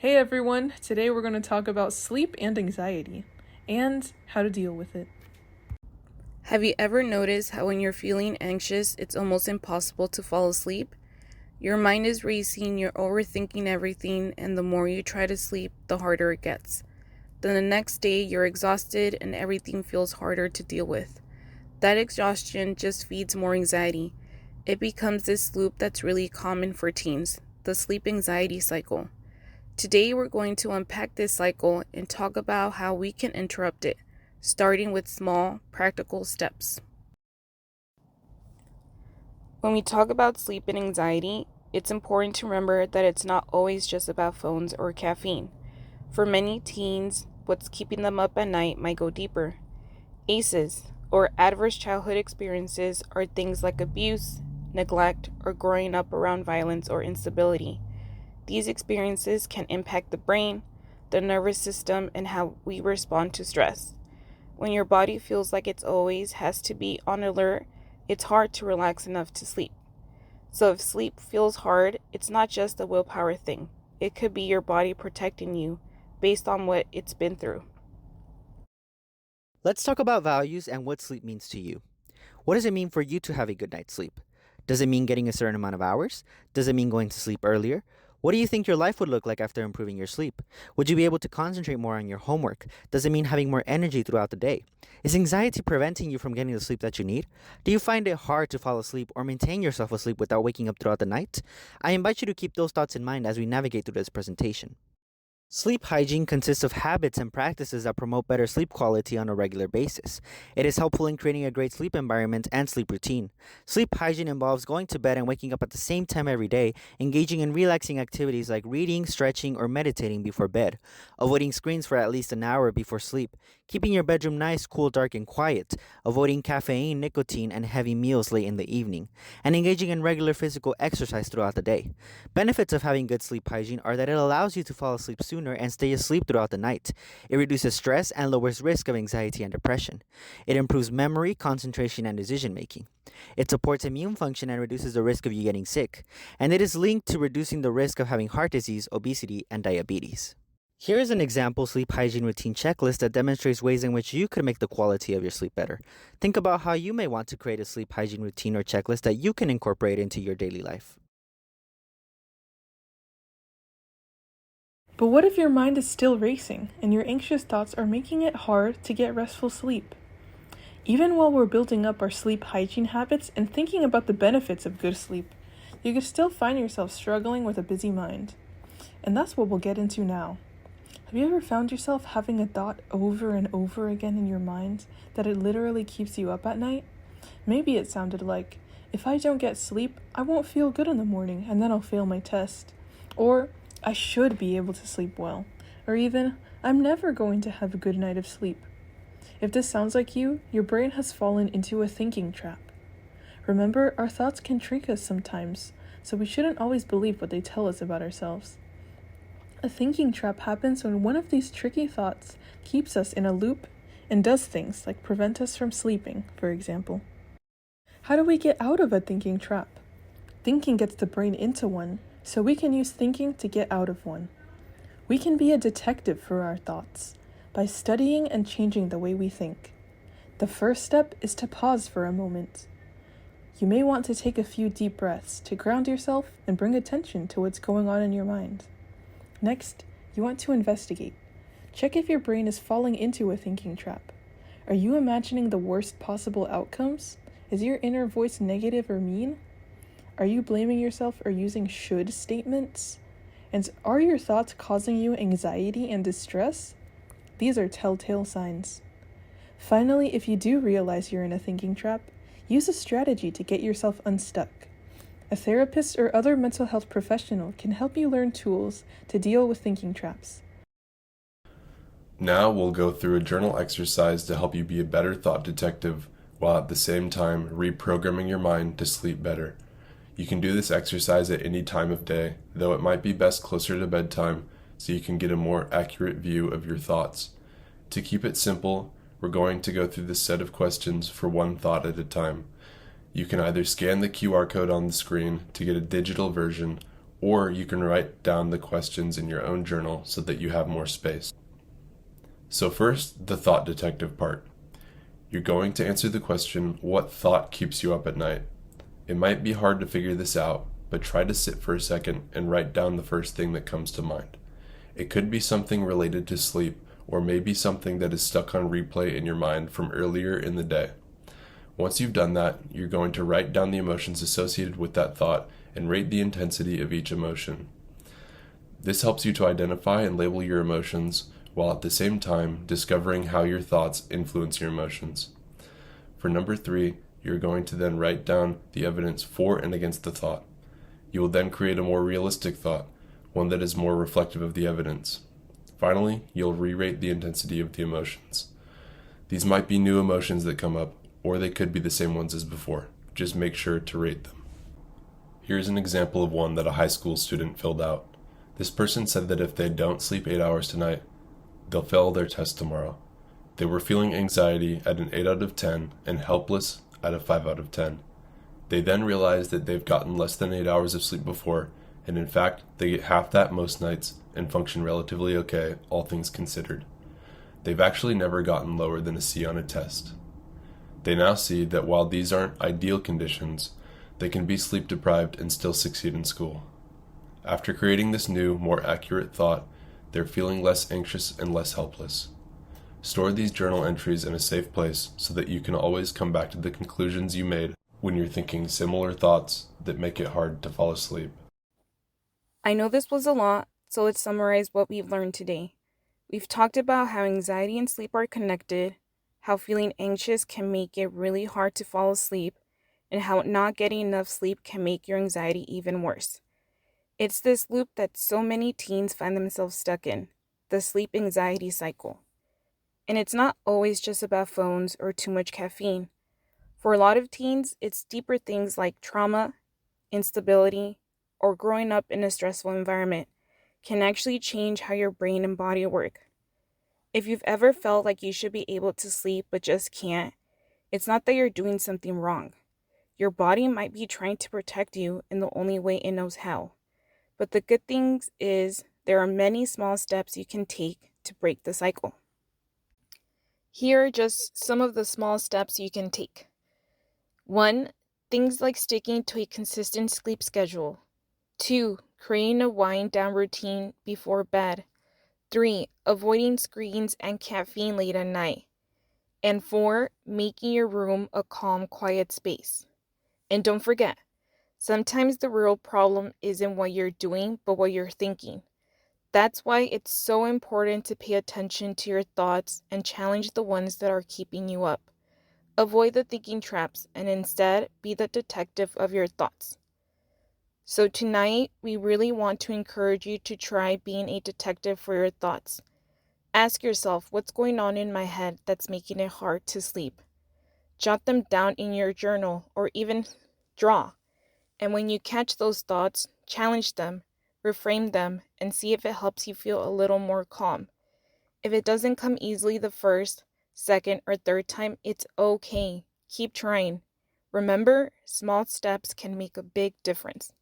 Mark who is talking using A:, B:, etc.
A: Hey everyone, today we're going to talk about sleep and anxiety and how to deal with it.
B: Have you ever noticed how when you're feeling anxious, it's almost impossible to fall asleep? Your mind is racing, you're overthinking everything, and the more you try to sleep, the harder it gets. Then the next day, you're exhausted and everything feels harder to deal with. That exhaustion just feeds more anxiety. It becomes this loop that's really common for teens, the sleep anxiety cycle. Today, we're going to unpack this cycle and talk about how we can interrupt it, starting with small, practical steps. When we talk about sleep and anxiety, it's important to remember that it's not always just about phones or caffeine. For many teens, what's keeping them up at night might go deeper. ACEs, or adverse childhood experiences, are things like abuse, neglect, or growing up around violence or instability. These experiences can impact the brain, the nervous system, and how we respond to stress. When your body feels like it always has to be on alert, it's hard to relax enough to sleep. So if sleep feels hard, it's not just a willpower thing. It could be your body protecting you based on what it's been through.
C: Let's talk about values and what sleep means to you. What does it mean for you to have a good night's sleep? Does it mean getting a certain amount of hours? Does it mean going to sleep earlier? What do you think your life would look like after improving your sleep? Would you be able to concentrate more on your homework? Does it mean having more energy throughout the day? Is anxiety preventing you from getting the sleep that you need? Do you find it hard to fall asleep or maintain yourself asleep without waking up throughout the night? I invite you to keep those thoughts in mind as we navigate through this presentation. Sleep hygiene consists of habits and practices that promote better sleep quality on a regular basis. It is helpful in creating a great sleep environment and sleep routine. Sleep hygiene involves going to bed and waking up at the same time every day, engaging in relaxing activities like reading, stretching, or meditating before bed, avoiding screens for at least an hour before sleep, keeping your bedroom nice, cool, dark, and quiet, avoiding caffeine, nicotine, and heavy meals late in the evening, and engaging in regular physical exercise throughout the day. Benefits of having good sleep hygiene are that it allows you to fall asleep sooner and stay asleep throughout the night. It reduces stress and lowers risk of anxiety and depression. It improves memory, concentration, and decision making. It supports immune function and reduces the risk of you getting sick. And it is linked to reducing the risk of having heart disease, obesity, and diabetes. Here is an example sleep hygiene routine checklist that demonstrates ways in which you could make the quality of your sleep better. Think about how you may want to create a sleep hygiene routine or checklist that you can incorporate into your daily life.
A: But what if your mind is still racing and your anxious thoughts are making it hard to get restful sleep? Even while we're building up our sleep hygiene habits and thinking about the benefits of good sleep, you can still find yourself struggling with a busy mind. And that's what we'll get into now. Have you ever found yourself having a thought over and over again in your mind that it literally keeps you up at night? Maybe it sounded like, if I don't get sleep, I won't feel good in the morning and then I'll fail my test. Or, I should be able to sleep well. Or even, I'm never going to have a good night of sleep. If this sounds like you, your brain has fallen into a thinking trap. Remember, our thoughts can trick us sometimes, so we shouldn't always believe what they tell us about ourselves. A thinking trap happens when one of these tricky thoughts keeps us in a loop and does things like prevent us from sleeping, for example. How do we get out of a thinking trap? Thinking gets the brain into one, so we can use thinking to get out of one. We can be a detective for our thoughts by studying and changing the way we think. The first step is to pause for a moment. You may want to take a few deep breaths to ground yourself and bring attention to what's going on in your mind. Next, you want to investigate. Check if your brain is falling into a thinking trap. Are you imagining the worst possible outcomes? Is your inner voice negative or mean? Are you blaming yourself or using should statements? And are your thoughts causing you anxiety and distress? These are telltale signs. Finally, if you do realize you're in a thinking trap, use a strategy to get yourself unstuck. A therapist or other mental health professional can help you learn tools to deal with thinking traps.
D: Now we'll go through a journal exercise to help you be a better thought detective while at the same time reprogramming your mind to sleep better. You can do this exercise at any time of day, though it might be best closer to bedtime so you can get a more accurate view of your thoughts. To keep it simple, we're going to go through this set of questions for one thought at a time. You can either scan the QR code on the screen to get a digital version, or you can write down the questions in your own journal so that you have more space. So first, the thought detective part. You're going to answer the question, what thought keeps you up at night? It might be hard to figure this out, but try to sit for a second and write down the first thing that comes to mind. It could be something related to sleep, or maybe something that is stuck on replay in your mind from earlier in the day. Once you've done that, you're going to write down the emotions associated with that thought and rate the intensity of each emotion. This helps you to identify and label your emotions, while at the same time discovering how your thoughts influence your emotions. For number 3, you're going to then write down the evidence for and against the thought. You will then create a more realistic thought, one that is more reflective of the evidence. Finally, you'll re-rate the intensity of the emotions. These might be new emotions that come up, or they could be the same ones as before. Just make sure to rate them. Here's an example of one that a high school student filled out. This person said that if they don't sleep 8 hours tonight, they'll fail their test tomorrow. They were feeling anxiety at an 8 out of 10 and helpless at a 5 out of 10. They then realized that they've gotten less than 8 hours of sleep before, and in fact, they get half that most nights and function relatively okay, all things considered. They've actually never gotten lower than a C on a test. They now see that while these aren't ideal conditions, they can be sleep deprived and still succeed in school. After creating this new, more accurate thought, they're feeling less anxious and less helpless. Store these journal entries in a safe place so that you can always come back to the conclusions you made when you're thinking similar thoughts that make it hard to fall asleep.
B: I know this was a lot, so let's summarize what we've learned today. We've talked about how anxiety and sleep are connected, how feeling anxious can make it really hard to fall asleep, and how not getting enough sleep can make your anxiety even worse. It's this loop that so many teens find themselves stuck in, the sleep anxiety cycle. And it's not always just about phones or too much caffeine. For a lot of teens, it's deeper things like trauma, instability, or growing up in a stressful environment can actually change how your brain and body work. If you've ever felt like you should be able to sleep but just can't, it's not that you're doing something wrong. Your body might be trying to protect you in the only way it knows how. But the good thing is there are many small steps you can take to break the cycle. Here are just some of the small steps you can take. 1. Things like sticking to a consistent sleep schedule. 2. Creating a wind-down routine before bed. 3. Avoiding screens and caffeine late at night. And 4. Making your room a calm, quiet space. And don't forget, sometimes the real problem isn't what you're doing, but what you're thinking. That's why it's so important to pay attention to your thoughts and challenge the ones that are keeping you up. Avoid the thinking traps and instead be the detective of your thoughts. So tonight, we really want to encourage you to try being a detective for your thoughts. Ask yourself, what's going on in my head that's making it hard to sleep? Jot them down in your journal or even draw. And when you catch those thoughts, challenge them, reframe them, and see if it helps you feel a little more calm. If it doesn't come easily the first, second, or third time, it's okay. Keep trying. Remember, small steps can make a big difference.